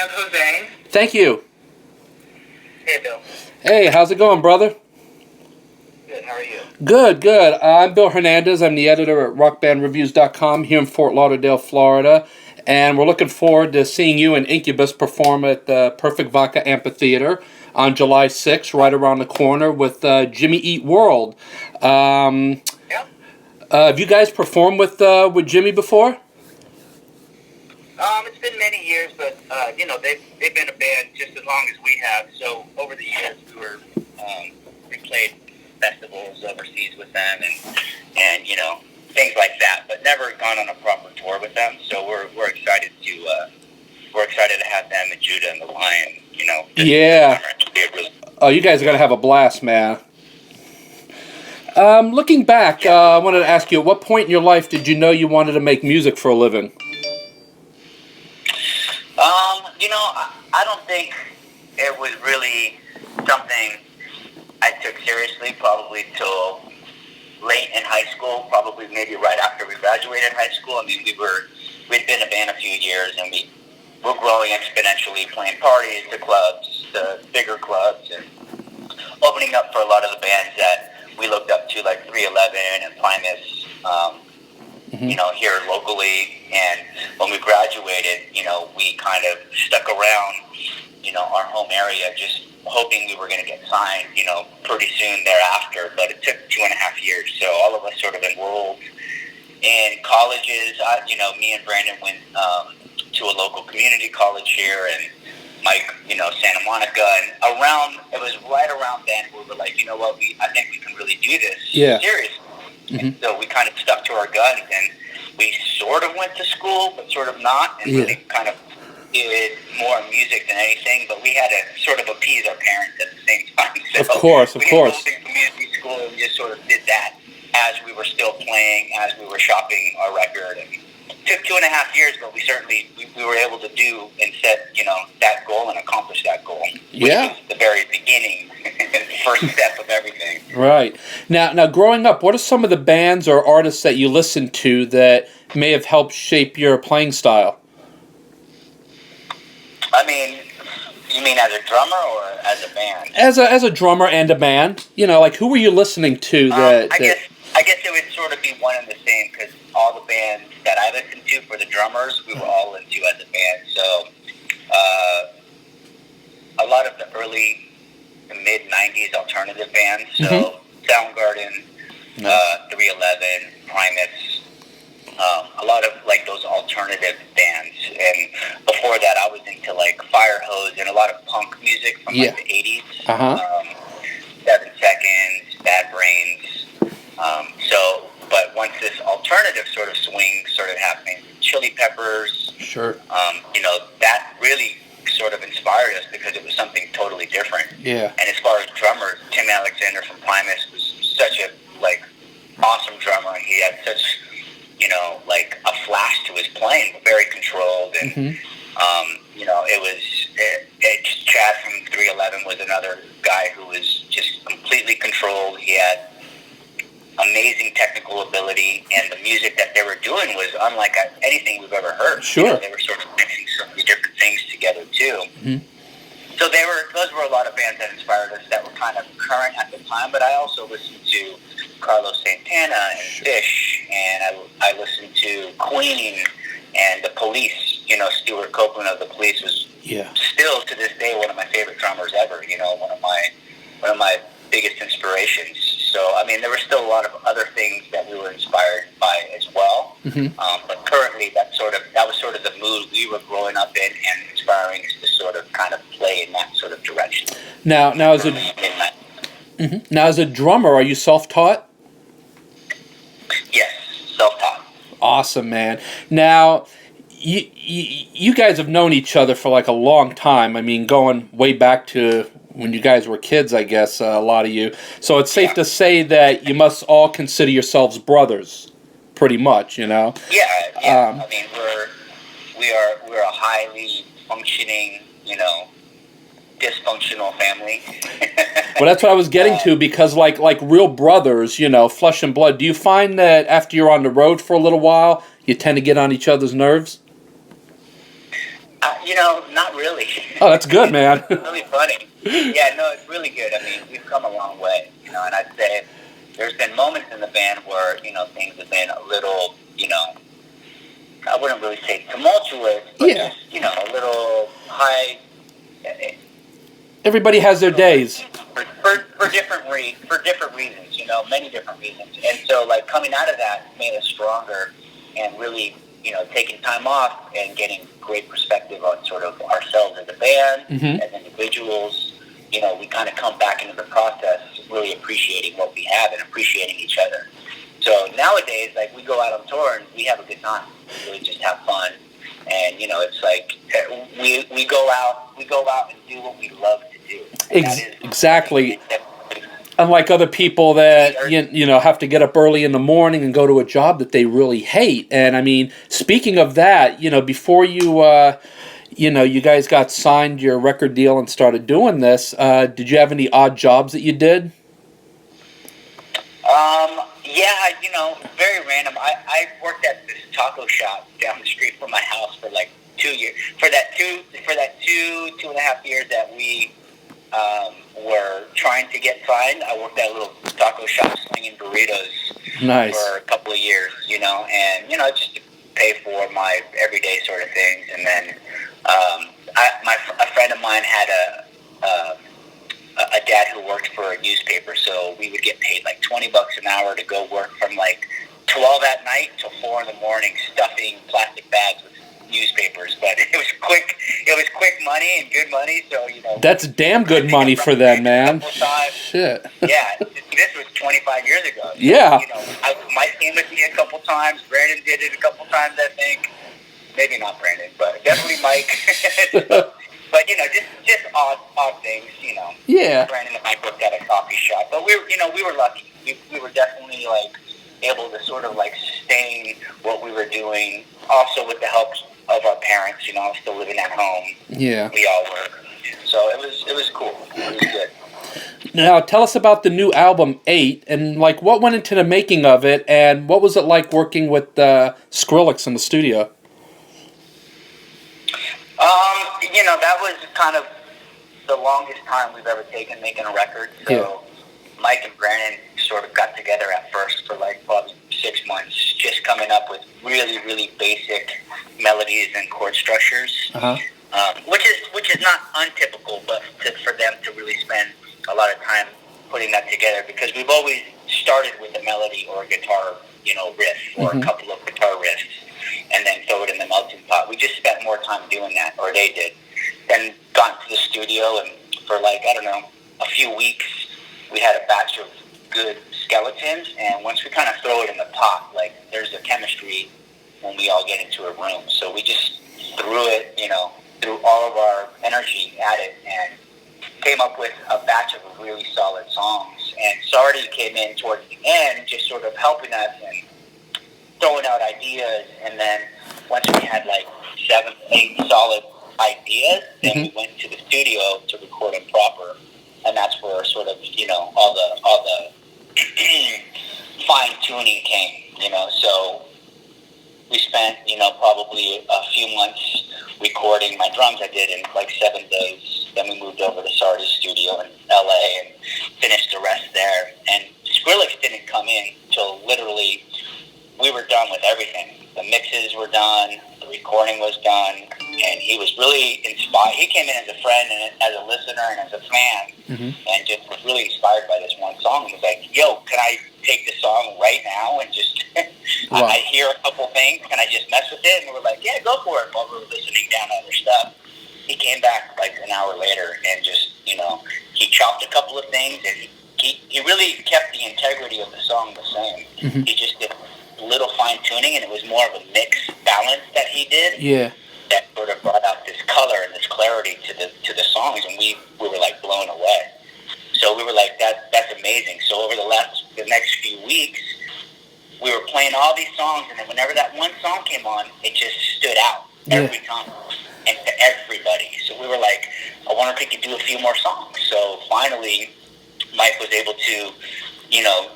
have Jose. Thank you. Hey, Bill. Hey, how's it going, brother? Good, how are you? Good, good. I'm Bill Hernandez. I'm the editor at rockbandreviews.com here in Fort Lauderdale, Florida. And we're looking forward to seeing you and Incubus perform at the Perfect Vodka Amphitheater on July 6th, right around the corner with Jimmy Eat World. Yep. Have you guys performed with Jimmy before? It's been many years, but, they've been a band just as long as we have. So over the years, we played festivals overseas with them and things like that, but never gone on a proper tour with them. So we're excited to have them and Judah and the Lion, Yeah. Oh, you guys are going to have a blast, man. Looking back, I wanted to ask you, at what point in your life did you know you wanted to make music for a living? I don't think it was really something I took seriously probably till late in high school, probably maybe right after we graduated high school. I mean, we'd been a band a few years, and we were growing exponentially, playing parties to clubs, to bigger clubs, and opening up for a lot of the bands that we looked up to, like 311 and Primus, here locally. And when we graduated, we kind of stuck around, our home area, just hoping we were going to get signed, pretty soon thereafter. But it took 2.5 years. So all of us sort of enrolled in colleges. Me and Brandon went to a local community college here, and Mike, Santa Monica. And it was right around then we were like, you know what, I think we can really do this seriously. Mm-hmm. And so we kind of stuck to our guns, and we sort of went to school, but sort of not, and really kind of did more music than anything. But we had to sort of appease our parents at the same time. So of course. We enrolled in community school and just sort of did that as we were still playing, as we were shopping our record. And it took 2.5 years, but we were able to do and set, that goal and accomplish that goal. Which was the very beginning, first step of everything. Right. Now, growing up, what are some of the bands or artists that you listened to that may have helped shape your playing style? I mean, you mean as a drummer or as a band? As a drummer and a band, like who were you listening to that? I guess it would sort of be one and the same, because all the bands that I listened to for the drummers, we were all into as a band. So a lot of the early to mid 90s alternative bands. So Soundgarden, 311, Primus. A lot of like those alternative bands, and before that I was into like Firehose and a lot of punk music from like the 80s. 7 Seconds, Bad Brains. But once this alternative sort of swing started happening, Chili Peppers, that really sort of inspired us because it was something totally different. Yeah. And as far as drummers, Tim Alexander from Primus was such a awesome drummer, and he had such a flash to his playing, very controlled, and Chad from 311 was another guy who was just completely controlled. He had amazing technical ability, and the music that they were doing was unlike anything we've ever heard. Sure. They were sort of mixing so many different things together too. Mm-hmm. So those were a lot of bands that inspired us that were kind of current at the time, but I also listened to Carlos Santana and Fish, and I listened to Queen and The Police. Stuart Copeland of The Police was still to this day one of my favorite drummers ever. One of my biggest inspirations. So I mean, there were still a lot of other things that we were inspired by as well. Mm-hmm. But currently, that was sort of the mood we were growing up in, and inspiring us to sort of kind of play in that sort of direction. Now as a drummer, are you self-taught? Yes, self-taught. Awesome, man. Now, you guys have known each other for like a long time. I mean, going way back to when you guys were kids, I guess, a lot of you. So it's safe to say that you must all consider yourselves brothers, pretty much, Yeah. I mean, we're a highly functioning, dysfunctional family. Well, that's what I was getting to, because like real brothers, flesh and blood, do you find that after you're on the road for a little while, you tend to get on each other's nerves? Not really. Oh, that's good, man. It's really funny. Yeah, no, it's really good. I mean, we've come a long way, and I'd say there's been moments in the band where, things have been a little, I wouldn't really say tumultuous, but Yeah. just, a little high. Everybody has their days. For different reasons, many different reasons. And so, like, coming out of that made us stronger and really, taking time off and getting great perspective on sort of ourselves as a band, as individuals. We kind of come back into the process really appreciating what we have and appreciating each other. So nowadays, like, we go out on tour and we have a good time. We really just have fun. And, it's like we go out and do what we love to do. Exactly. Unlike other people that have to get up early in the morning and go to a job that they really hate. And I mean, speaking of that, before you you guys got signed your record deal and started doing this, did you have any odd jobs that you did? Yeah, very random. I worked at this taco shop down the street from my house for like 2 years. For that two and a half years that we were trying to get signed, I worked at a little taco shop slinging burritos. Nice. For a couple of years, and just to pay for my everyday sort of things. And then a friend of mine had a dad who worked for a newspaper, so we would get paid like $20 an hour to go work from like 12 at night till 4 in the morning, stuffing plastic bags with newspapers. But it was quick money and good money. So that's damn good money for them, man. Shit. Yeah, this was 25 years ago. So, yeah. Mike came with me a couple times. Brandon did it a couple times, I think. Maybe not Brandon, but definitely Mike. But just odd things, Yeah. Brandon and I worked at a coffee shop, but we were lucky. We were definitely like able to sort of like sustain what we were doing. Also with the help of our parents, still living at home. Yeah. We all were. So it was cool. It was good. Now tell us about the new album 8 and like what went into the making of it, and what was it like working with Skrillex in the studio? That was kind of the longest time we've ever taken making a record. So yeah. Mike and Brandon sort of got together at first for like probably 6 months, just coming up with really, really basic melodies and chord structures, which is not untypical, but for them to really spend a lot of time putting that together, because we've always started with a melody or a guitar, riff or a couple of guitar riffs, and then throw it in the melting pot. We just spent more time doing that, or they did. Then got into the studio, and for like, I don't know, a few weeks, we had a batch of good skeletons, and once we kind of throw it in the pot, like, there's a chemistry when we all get into a room. So we just threw it, threw all of our energy at it, and came up with a batch of really solid songs. And Sardi came in towards the end, just sort of helping us and throwing out ideas. And then once we had like 7, 8 solid ideas, then we went to the studio to record them proper. And that's where sort of, all the fine tuning came, So we spent, probably a few months recording my drums. I did in like 7 days. Then we moved over to Sardi's studio in LA and finished the rest there. And Skrillex didn't come in till literally we were done with everything. The mixes were done, the recording was done, and he was really inspired. He came in as a friend and as a listener and as a fan, and just was really inspired by this one song. And was like, "Yo, can I take this song right now and just wow. I hear a couple things, can I just mess with it?" And we were like, "Yeah, go for it." While we were listening down to other stuff, he came back like an hour later and just he chopped a couple of things, and he really kept the integrity of the song the same. He just did little fine tuning, and it was more of a mix balance that he did. Yeah. That sort of brought out this color and this clarity to the songs, and we were like blown away. So we were like, that's amazing. So over the next few weeks, we were playing all these songs, and then whenever that one song came on, it just stood out every time, and to everybody. So we were like, I wonder if we could do a few more songs. So finally, Mike was able to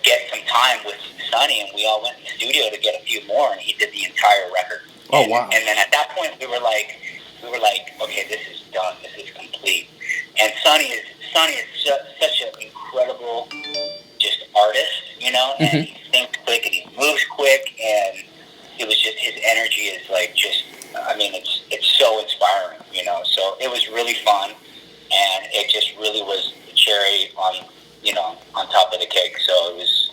get some time with Sonny, and we all went in the studio to get a few more, and he did the entire record. Oh, wow. And then at that point, we were like, were like, okay, this is done. This is complete. And Sonny is such an incredible just artist, you know, and he thinks quick and he moves quick, and it was just his energy is like just, I mean, it's so inspiring, you know. So it was really fun, and it just really was the cherry on, you know, on top of the cake. So it was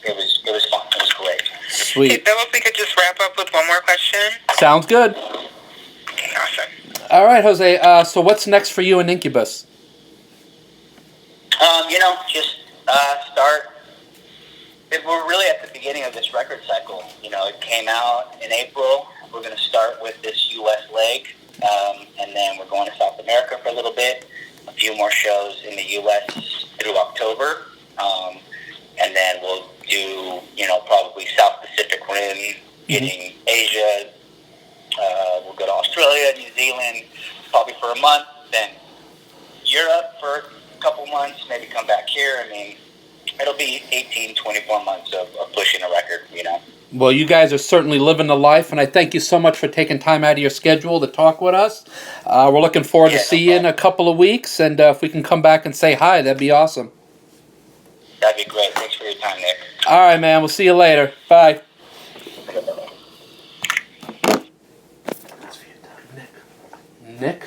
fun. It was great. Sweet. Hey, Bill, if we could just wrap up with one more question. Sounds good. Okay, awesome. All right, Jose. So what's next for you in Incubus? You know, just start. We're really at the beginning of this record cycle. You know, it came out in April. We're going to start with this U.S. leg, and then we're going to South America for a little bit. A few more shows in the U.S. through October, and then we'll do, you know, probably South Pacific Rim, getting Asia. We'll go to Australia, New Zealand, probably for a month. Then Europe for a couple months. Maybe come back here. I mean, it'll be 18, 24 months of pushing a record, you know. Well, you guys are certainly living the life, and I thank you so much for taking time out of your schedule to talk with us. We're looking forward to see you in a couple of weeks, and if we can come back and say hi, that'd be awesome. That'd be great. Thanks for your time, Nick. All right, man. We'll see you later. Bye. Nick?